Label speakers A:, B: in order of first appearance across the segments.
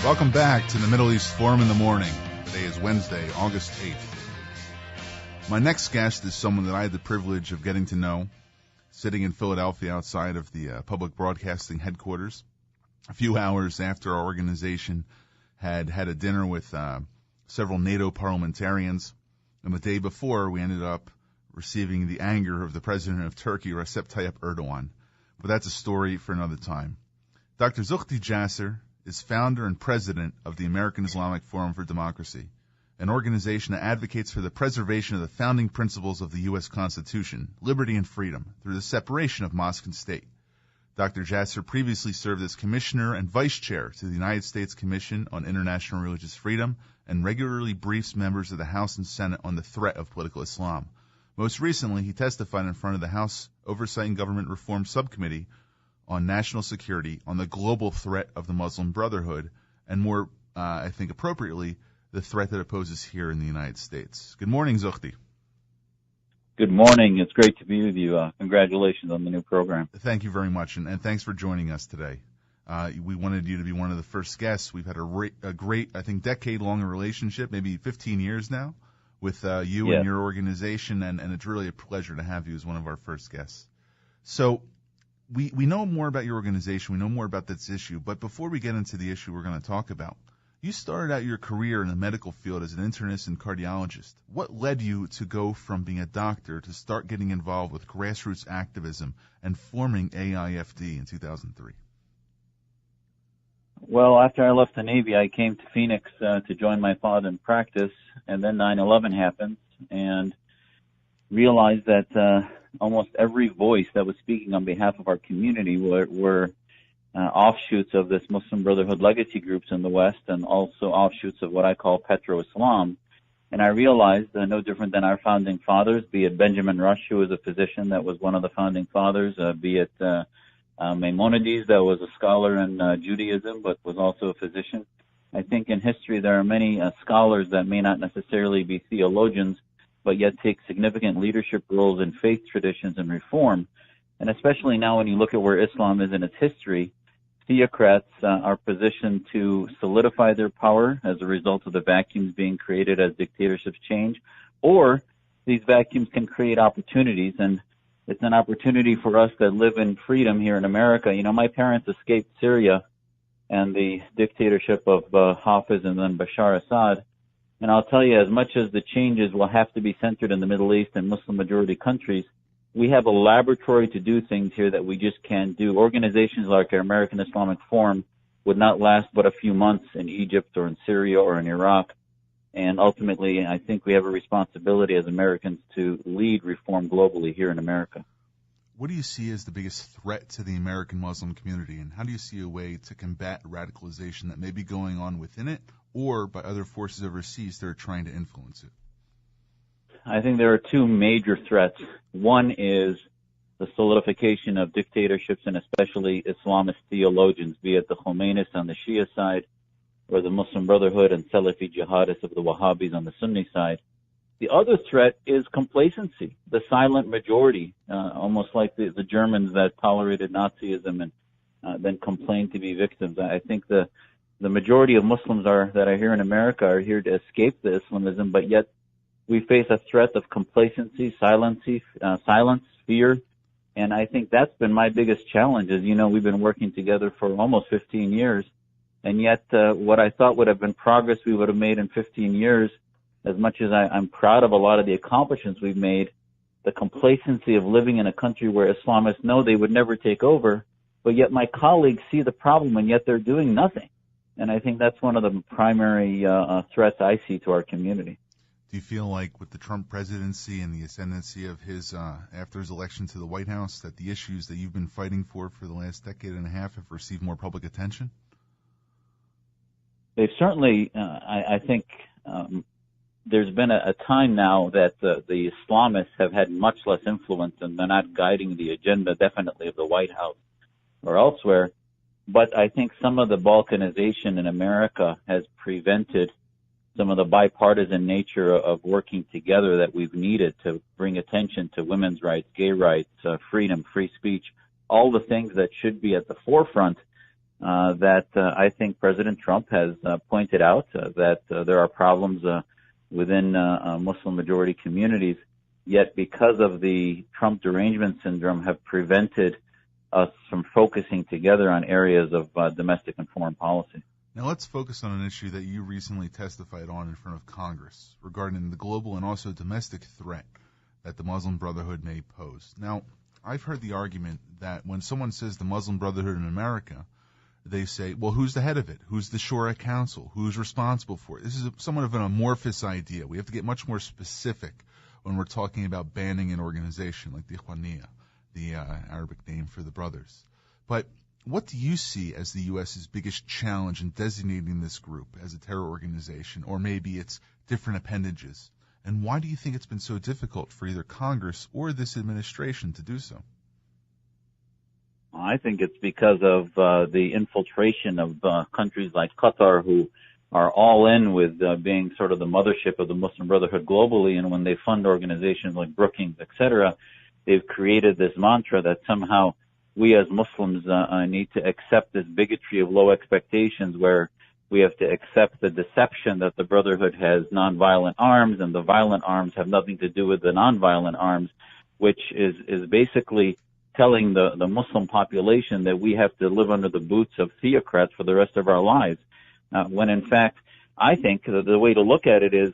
A: Welcome back to the Middle East Forum in the Morning. Today is Wednesday, August 8th. My next guest is someone that I had the privilege of getting to know, sitting in Philadelphia outside of the public broadcasting headquarters, a few hours after our organization had a dinner with several NATO parliamentarians, and the day before we ended up receiving the anger of the president of Turkey, Recep Tayyip Erdogan. But that's a story for another time. Dr. Zuhdi Jasser is founder and president of the American Islamic Forum for Democracy, an organization that advocates for the preservation of the founding principles of the U.S. Constitution, liberty and freedom, through the separation of mosque and state. Dr. Jasser previously served as commissioner and vice chair to the United States Commission on International Religious Freedom and regularly briefs members of the House and Senate on the threat of political Islam. Most recently, he testified in front of the House Oversight and Government Reform Subcommittee on national security on the global threat of the Muslim Brotherhood, and more, I think appropriately, the threat that it poses here in the United States. Good morning, Zuhdi.
B: Good morning. It's great to be with you. Congratulations on the new program.
A: Thank you very much, and thanks for joining us today. We wanted you to be one of the first guests. We've had a great, I think, decade-long relationship, maybe 15 years now, with you and your organization, and it's really a pleasure to have you as one of our first guests. So, We know more about your organization, we know more about this issue, but before we get into the issue we're going to talk about, you started out your career in the medical field as an internist and cardiologist. What led you to go from being a doctor to start getting involved with grassroots activism and forming AIFD in 2003?
B: Well, after I left the Navy, I came to Phoenix to join my father in practice, and then 9/11 happened, and realized that almost every voice that was speaking on behalf of our community were offshoots of this Muslim Brotherhood legacy groups in the West, and also offshoots of what I call petro-Islam. And I realized, no different than our founding fathers, be it Benjamin Rush, who was a physician that was one of the founding fathers, be it Maimonides, that was a scholar in Judaism but was also a physician. I think in history there are many scholars that may not necessarily be theologians, but yet take significant leadership roles in faith traditions and reform. And especially now when you look at where Islam is in its history, theocrats are positioned to solidify their power as a result of the vacuums being created as dictatorships change, or these vacuums can create opportunities, and it's an opportunity for us that live in freedom here in America. You know, my parents escaped Syria and the dictatorship of Hafez and then Bashar Assad. And I'll tell you, as much as the changes will have to be centered in the Middle East and Muslim-majority countries, we have a laboratory to do things here that we just can't do. Organizations like our American Islamic Forum would not last but a few months in Egypt or in Syria or in Iraq. And ultimately, I think we have a responsibility as Americans to lead reform globally here in America.
A: What do you see as the biggest threat to the American Muslim community, and how do you see a way to combat radicalization that may be going on within it or by other forces overseas that are trying to influence it?
B: I think there are two major threats. One is the solidification of dictatorships and especially Islamist theologians, be it the Khomeinis on the Shia side or the Muslim Brotherhood and Salafi jihadists of the Wahhabis on the Sunni side. The other threat is complacency, the silent majority, almost like the Germans that tolerated Nazism and then complained to be victims. I think the majority of Muslims that are here in America are here to escape the Islamism, but yet we face a threat of complacency, silence, fear, and I think that's been my biggest challenge. As you know, we've been working together for almost 15 years, and yet what I thought would have been progress we would have made in 15 years, as much as I'm proud of a lot of the accomplishments we've made, the complacency of living in a country where Islamists know they would never take over, but yet my colleagues see the problem and yet they're doing nothing. And I think that's one of the primary threats I see to our community.
A: Do you feel like with the Trump presidency and the ascendancy of his after his election to the White House that the issues that you've been fighting for the last decade and a half have received more public attention?
B: They've certainly, I think, there's been a time now that the Islamists have had much less influence and they're not guiding the agenda, definitely, of the White House or elsewhere. But I think some of the balkanization in America has prevented some of the bipartisan nature of working together that we've needed to bring attention to women's rights, gay rights, freedom, free speech, all the things that should be at the forefront. that I think President Trump has pointed out that there are problems within Muslim-majority communities, yet because of the Trump derangement syndrome have prevented us from focusing together on areas of domestic and foreign policy.
A: Now let's focus on an issue that you recently testified on in front of Congress regarding the global and also domestic threat that the Muslim Brotherhood may pose. Now, I've heard the argument that when someone says the Muslim Brotherhood in America, they say, well, who's the head of it? Who's the Shura Council? Who's responsible for it? This is somewhat of an amorphous idea. We have to get much more specific when we're talking about banning an organization like the Ikhwaniyya, the Arabic name for the brothers. But what do you see as the U.S.'s biggest challenge in designating this group as a terror organization, or maybe its different appendages? And why do you think it's been so difficult for either Congress or this administration to do so?
B: I think it's because of the infiltration of countries like Qatar, who are all in with being sort of the mothership of the Muslim Brotherhood globally. And when they fund organizations like Brookings, etc., they've created this mantra that somehow we as Muslims need to accept this bigotry of low expectations, where we have to accept the deception that the Brotherhood has nonviolent arms and the violent arms have nothing to do with the nonviolent arms, which is basically telling the Muslim population that we have to live under the boots of theocrats for the rest of our lives. When in fact, I think the way to look at it is,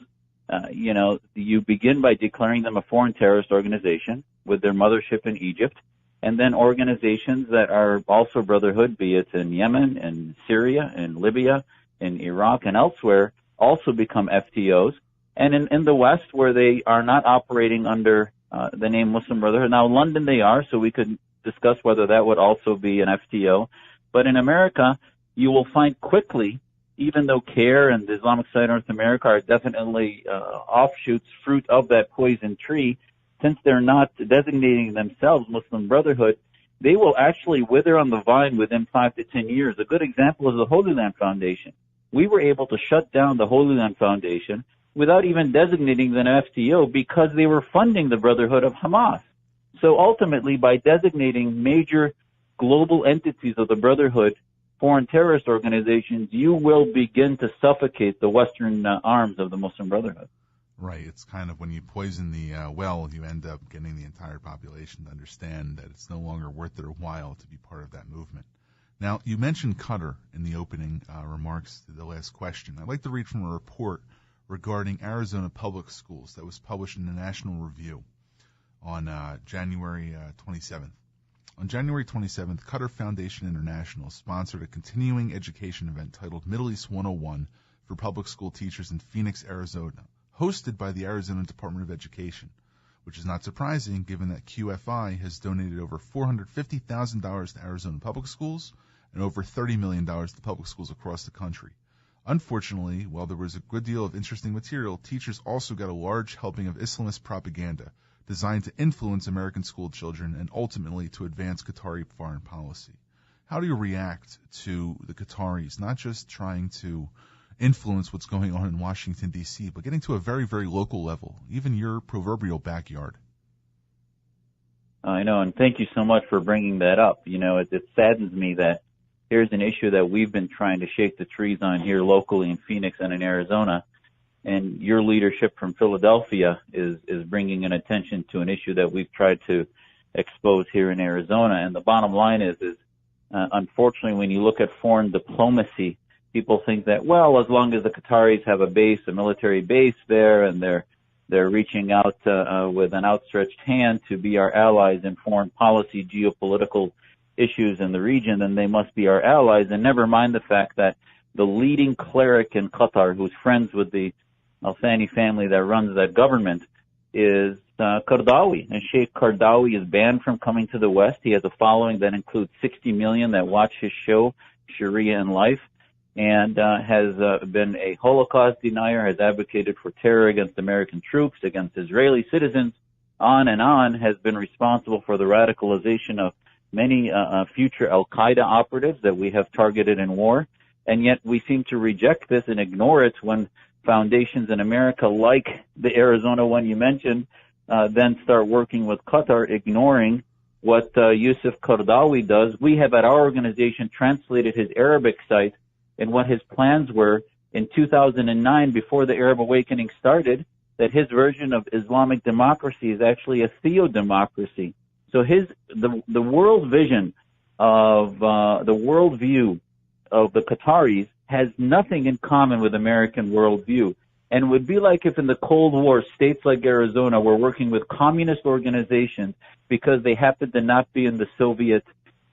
B: you begin by declaring them a foreign terrorist organization with their mothership in Egypt, and then organizations that are also Brotherhood, be it in Yemen, in Syria, in Libya, in Iraq, and elsewhere, also become FTOs. And in the West, where they are not operating under the name Muslim Brotherhood. Now, in London they are, so we could discuss whether that would also be an FTO. But in America, you will find quickly, even though CARE and the Islamic Society of North America are definitely offshoots, fruit of that poison tree, since they're not designating themselves Muslim Brotherhood, they will actually wither on the vine within 5 to 10 years. A good example is the Holy Land Foundation. We were able to shut down the Holy Land Foundation without even designating them an FTO because they were funding the Brotherhood of Hamas. So ultimately, by designating major global entities of the Brotherhood foreign terrorist organizations, you will begin to suffocate the Western arms of the Muslim Brotherhood.
A: Right. It's kind of when you poison the well, you end up getting the entire population to understand that it's no longer worth their while to be part of that movement. Now, you mentioned Qatar in the opening remarks to the last question. I'd like to read from a report regarding Arizona public schools that was published in the National Review on January 27th. On January 27th, Qatar Foundation International sponsored a continuing education event titled Middle East 101 for public school teachers in Phoenix, Arizona, hosted by the Arizona Department of Education, which is not surprising given that QFI has donated over $450,000 to Arizona public schools and over $30 million to public schools across the country. Unfortunately, while there was a good deal of interesting material, teachers also got a large helping of Islamist propaganda designed to influence American school children and ultimately to advance Qatari foreign policy. How do you react to the Qataris not just trying to influence what's going on in Washington, D.C., but getting to a very, very local level, even your proverbial backyard?
B: I know, and thank you so much for bringing that up. It saddens me that here's an issue that we've been trying to shake the trees on here locally in Phoenix and in Arizona, and your leadership from Philadelphia is bringing an attention to an issue that we've tried to expose here in Arizona. And the bottom line is unfortunately, when you look at foreign diplomacy, people think that, well, as long as the Qataris have a base, a military base there, and they're reaching out with an outstretched hand to be our allies in foreign policy, geopolitical issues in the region, then they must be our allies. And never mind the fact that the leading cleric in Qatar, who's friends with the Al Thani family that runs that government, is Qaradawi. And Sheikh Qaradawi is banned from coming to the West. He has a following that includes 60 million that watch his show, Sharia in Life, and has been a Holocaust denier, has advocated for terror against American troops, against Israeli citizens, on, has been responsible for the radicalization of many future Al-Qaeda operatives that we have targeted in war. And yet we seem to reject this and ignore it when foundations in America, like the Arizona one you mentioned, then start working with Qatar, ignoring what Yusuf Qaradawi does. We have at our organization translated his Arabic site, and what his plans were in 2009, before the Arab awakening started, that his version of Islamic democracy is actually a theodemocracy. So the world vision of the worldview of the Qataris has nothing in common with American worldview. And it would be like if in the Cold War, states like Arizona were working with communist organizations because they happened to not be in the Soviet,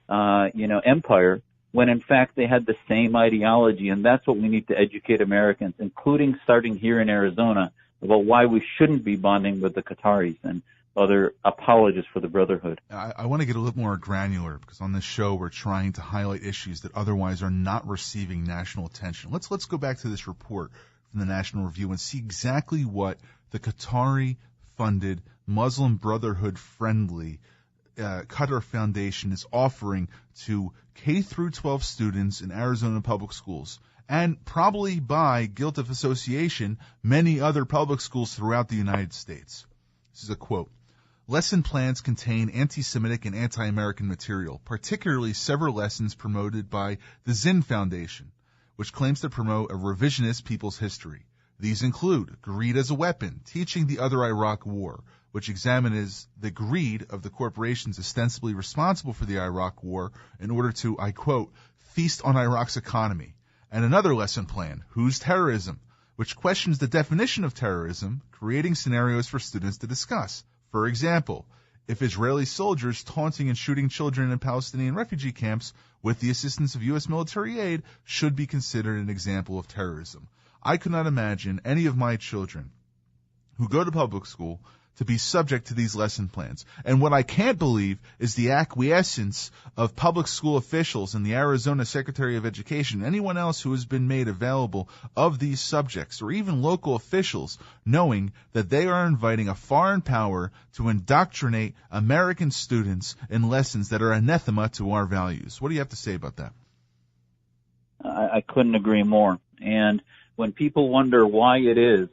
B: empire, when in fact they had the same ideology. And that's what we need to educate Americans, including starting here in Arizona, about why we shouldn't be bonding with the Qataris and other apologists for the Brotherhood.
A: I want to get a little more granular, because on this show we're trying to highlight issues that otherwise are not receiving national attention. Let's go back to this report from the National Review and see exactly what the Qatari-funded, Muslim Brotherhood-friendly Qatar Foundation is offering to K-12 students in Arizona public schools, and probably by guilt of association, many other public schools throughout the United States. This is a quote. Lesson plans contain anti-Semitic and anti-American material, particularly several lessons promoted by the Zinn Foundation, which claims to promote a revisionist people's history. These include Greed as a Weapon, Teaching the Other Iraq War, which examines the greed of the corporations ostensibly responsible for the Iraq War in order to, I quote, feast on Iraq's economy. And another lesson plan, Who's Terrorism?, which questions the definition of terrorism, creating scenarios for students to discuss. For example, if Israeli soldiers taunting and shooting children in Palestinian refugee camps with the assistance of U.S. military aid should be considered an example of terrorism. I could not imagine any of my children who go to public school to be subject to these lesson plans. And what I can't believe is the acquiescence of public school officials and the Arizona Secretary of Education, anyone else who has been made available of these subjects, or even local officials, knowing that they are inviting a foreign power to indoctrinate American students in lessons that are anathema to our values. What do you have to say about that?
B: I couldn't agree more. And when people wonder why it is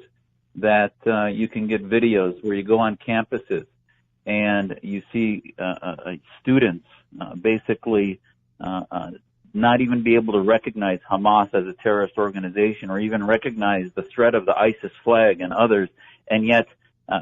B: that you can get videos where you go on campuses and you see students basically not even be able to recognize Hamas as a terrorist organization, or even recognize the threat of the ISIS flag and others, and yet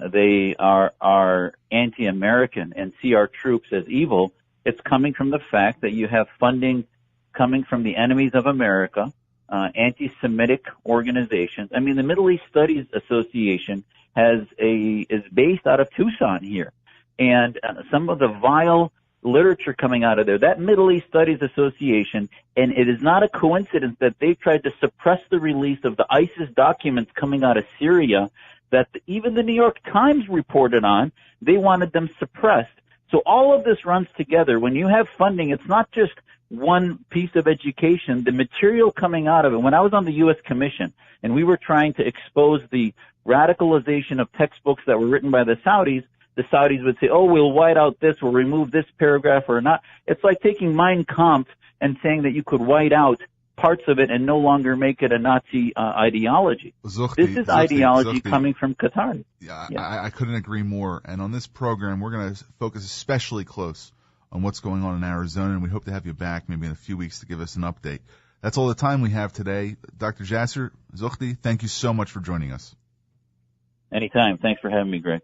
B: they are anti-American and see our troops as evil, it's coming from the fact that you have funding coming from the enemies of America, anti-Semitic organizations. I mean, the Middle East Studies Association is based out of Tucson here, and some of the vile literature coming out of there, that Middle East Studies Association, and it is not a coincidence that they've tried to suppress the release of the ISIS documents coming out of Syria that even the New York Times reported on. They wanted them suppressed. So all of this runs together. When you have funding, it's not just one piece of education, the material coming out of it. When I was on the U.S. Commission and we were trying to expose the radicalization of textbooks that were written by the Saudis would say, oh, we'll white out this, we'll remove this paragraph or not. It's like taking Mein Kampf and saying that you could white out parts of it and no longer make it a Nazi ideology. This is ideology coming from Qatar.
A: Yeah. I couldn't agree more. And on this program, we're going to focus especially close on what's going on in Arizona, and we hope to have you back maybe in a few weeks to give us an update. That's all the time we have today. Dr. Jasser, Zuchti, thank you so much for joining us.
B: Anytime. Thanks for having me, Greg.